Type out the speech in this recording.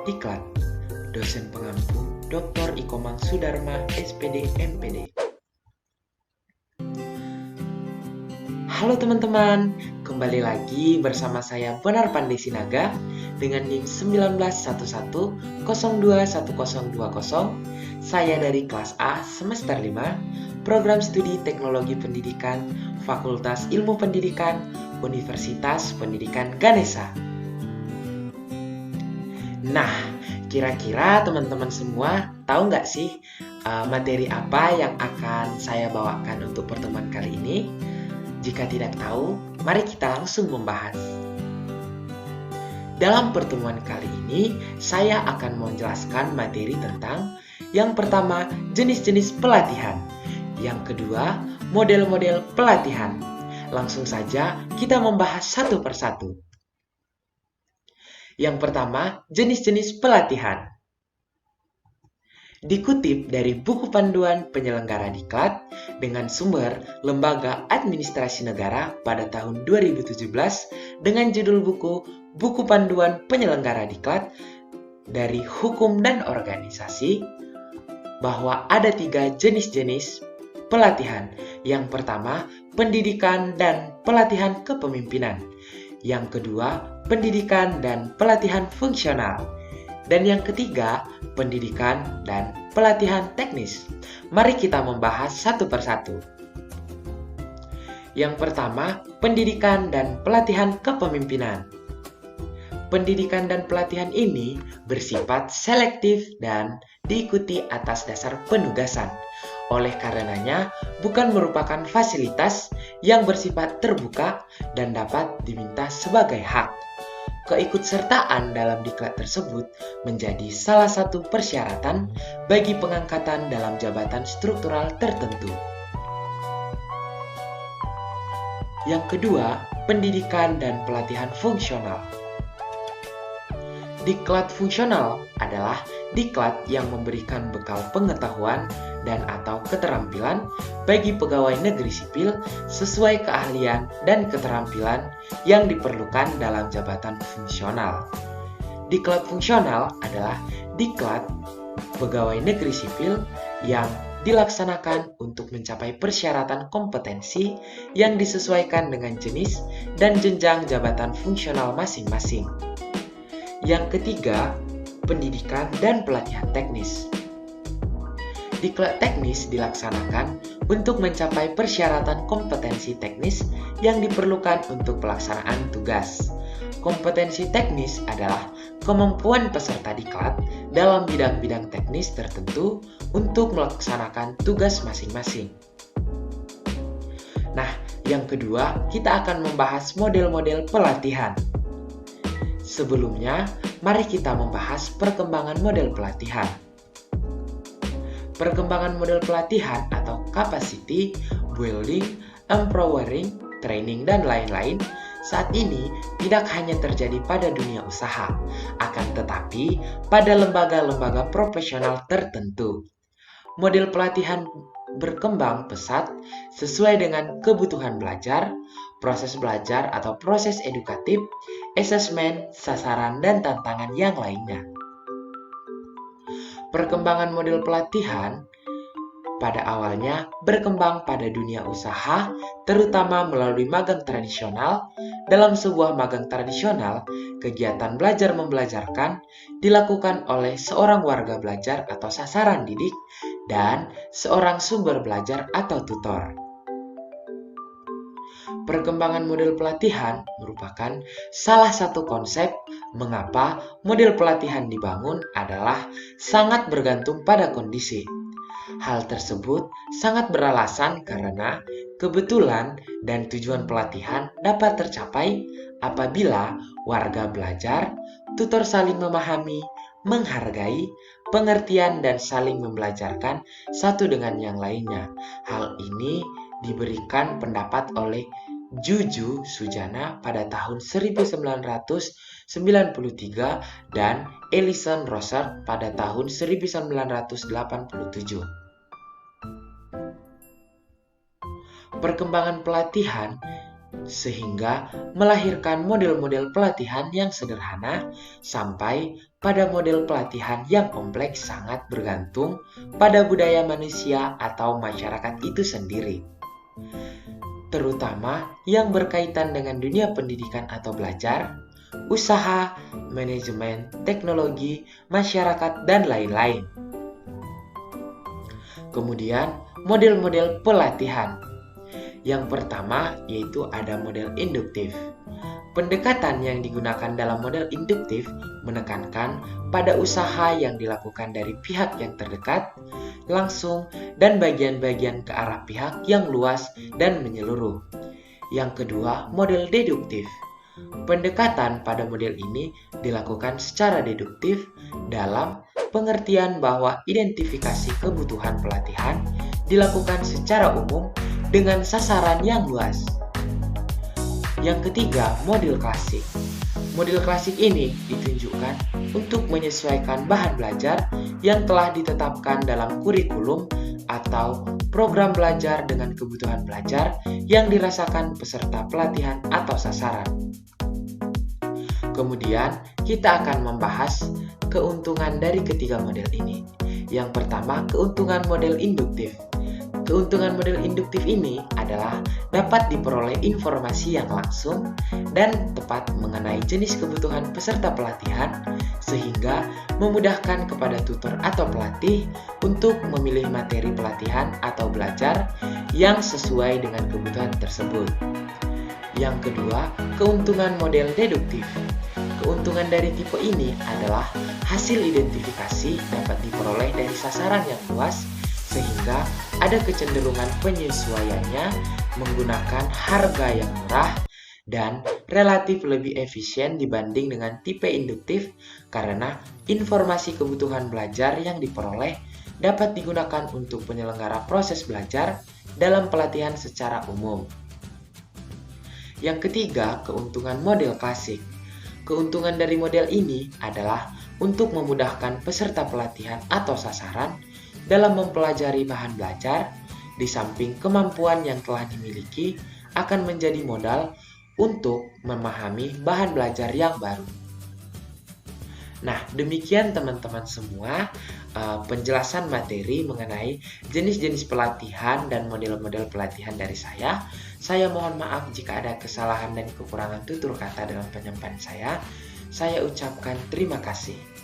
Diklat, dosen pengampu Dr. Ikomang Sudarma, SPD, MPD. Halo teman-teman, kembali lagi bersama saya Bonar Pandey Sinaga dengan NIM 1911102120. Saya dari kelas A semester 5, Program Studi Teknologi Pendidikan, Fakultas Ilmu Pendidikan, Universitas Pendidikan Ganesha. Nah, kira-kira teman-teman semua tahu nggak sih materi apa yang akan saya bawakan untuk pertemuan kali ini? Jika tidak tahu, mari kita langsung membahas. Dalam pertemuan kali ini, saya akan menjelaskan materi tentang yang pertama, jenis-jenis pelatihan. Yang kedua, model-model pelatihan. Langsung saja kita membahas satu persatu. Yang pertama, jenis-jenis pelatihan. Dikutip dari buku panduan penyelenggara diklat dengan sumber Lembaga Administrasi Negara pada tahun 2017 dengan judul Buku Panduan Penyelenggara Diklat dari Hukum dan Organisasi, bahwa ada 3 jenis-jenis pelatihan. Yang pertama, pendidikan dan pelatihan kepemimpinan. Yang kedua, pendidikan dan pelatihan fungsional. Dan yang ketiga, pendidikan dan pelatihan teknis. Mari kita membahas satu persatu. Yang pertama, pendidikan dan pelatihan kepemimpinan. Pendidikan dan pelatihan ini bersifat selektif dan diikuti atas dasar penugasan. Oleh karenanya, bukan merupakan fasilitas yang bersifat terbuka dan dapat diminta sebagai hak. Keikutsertaan dalam diklat tersebut menjadi salah satu persyaratan bagi pengangkatan dalam jabatan struktural tertentu. Yang kedua, pendidikan dan pelatihan fungsional. Diklat fungsional adalah diklat yang memberikan bekal pengetahuan dan atau keterampilan bagi pegawai negeri sipil sesuai keahlian dan keterampilan yang diperlukan dalam jabatan fungsional. Diklat fungsional adalah diklat pegawai negeri sipil yang dilaksanakan untuk mencapai persyaratan kompetensi yang disesuaikan dengan jenis dan jenjang jabatan fungsional masing-masing. Yang ketiga, pendidikan dan pelatihan teknis. Diklat teknis dilaksanakan untuk mencapai persyaratan kompetensi teknis yang diperlukan untuk pelaksanaan tugas. Kompetensi teknis adalah kemampuan peserta diklat dalam bidang-bidang teknis tertentu untuk melaksanakan tugas masing-masing. Nah, yang kedua, kita akan membahas model-model pelatihan. Sebelumnya, mari kita membahas perkembangan model pelatihan. Perkembangan model pelatihan atau capacity, building, empowering, training, dan lain-lain saat ini tidak hanya terjadi pada dunia usaha, akan tetapi pada lembaga-lembaga profesional tertentu. Model pelatihan berkembang pesat sesuai dengan kebutuhan belajar, proses belajar atau proses edukatif, asesmen, sasaran, dan tantangan yang lainnya. Perkembangan model pelatihan pada awalnya berkembang pada dunia usaha, terutama melalui magang tradisional. Dalam sebuah magang tradisional, kegiatan belajar membelajarkan dilakukan oleh seorang warga belajar atau sasaran didik dan seorang sumber belajar atau tutor. Perkembangan model pelatihan merupakan salah satu konsep mengapa model pelatihan dibangun adalah sangat bergantung pada kondisi. Hal tersebut sangat beralasan karena kebetulan dan tujuan pelatihan dapat tercapai apabila warga belajar, tutor saling memahami, menghargai, pengertian dan saling membelajarkan satu dengan yang lainnya. Hal ini diberikan pendapat oleh Juju Sujana pada tahun 1993 dan Ellison Rosser pada tahun 1987. Perkembangan pelatihan sehingga melahirkan model-model pelatihan yang sederhana sampai pada model pelatihan yang kompleks sangat bergantung pada budaya manusia atau masyarakat itu sendiri. Terutama yang berkaitan dengan dunia pendidikan atau belajar, usaha, manajemen, teknologi, masyarakat, dan lain-lain. Kemudian, model-model pelatihan. Yang pertama yaitu ada model induktif. Pendekatan yang digunakan dalam model induktif menekankan pada usaha yang dilakukan dari pihak yang terdekat, langsung, dan bagian-bagian ke arah pihak yang luas dan menyeluruh. Yang kedua, model deduktif. Pendekatan pada model ini dilakukan secara deduktif dalam pengertian bahwa identifikasi kebutuhan pelatihan dilakukan secara umum dengan sasaran yang luas. Yang ketiga, model klasik. Model klasik ini ditunjukkan untuk menyesuaikan bahan belajar yang telah ditetapkan dalam kurikulum atau program belajar dengan kebutuhan belajar yang dirasakan peserta pelatihan atau sasaran. Kemudian, kita akan membahas keuntungan dari ketiga model ini. Yang pertama, keuntungan model induktif. Keuntungan model induktif ini adalah dapat diperoleh informasi yang langsung dan tepat mengenai jenis kebutuhan peserta pelatihan, sehingga memudahkan kepada tutor atau pelatih untuk memilih materi pelatihan atau belajar yang sesuai dengan kebutuhan tersebut. Yang kedua, keuntungan model deduktif. Keuntungan dari tipe ini adalah hasil identifikasi dapat diperoleh dari sasaran yang luas, sehingga ada kecenderungan penyesuaiannya menggunakan harga yang murah dan relatif lebih efisien dibanding dengan tipe induktif karena informasi kebutuhan belajar yang diperoleh dapat digunakan untuk penyelenggara proses belajar dalam pelatihan secara umum. Yang ketiga, keuntungan model klasik. Keuntungan dari model ini adalah untuk memudahkan peserta pelatihan atau sasaran dalam mempelajari bahan belajar, di samping kemampuan yang telah dimiliki akan menjadi modal untuk memahami bahan belajar yang baru. Nah, demikian teman-teman semua penjelasan materi mengenai jenis-jenis pelatihan dan model-model pelatihan dari saya. Saya mohon maaf jika ada kesalahan dan kekurangan tutur kata dalam penyampaian saya. Saya ucapkan terima kasih.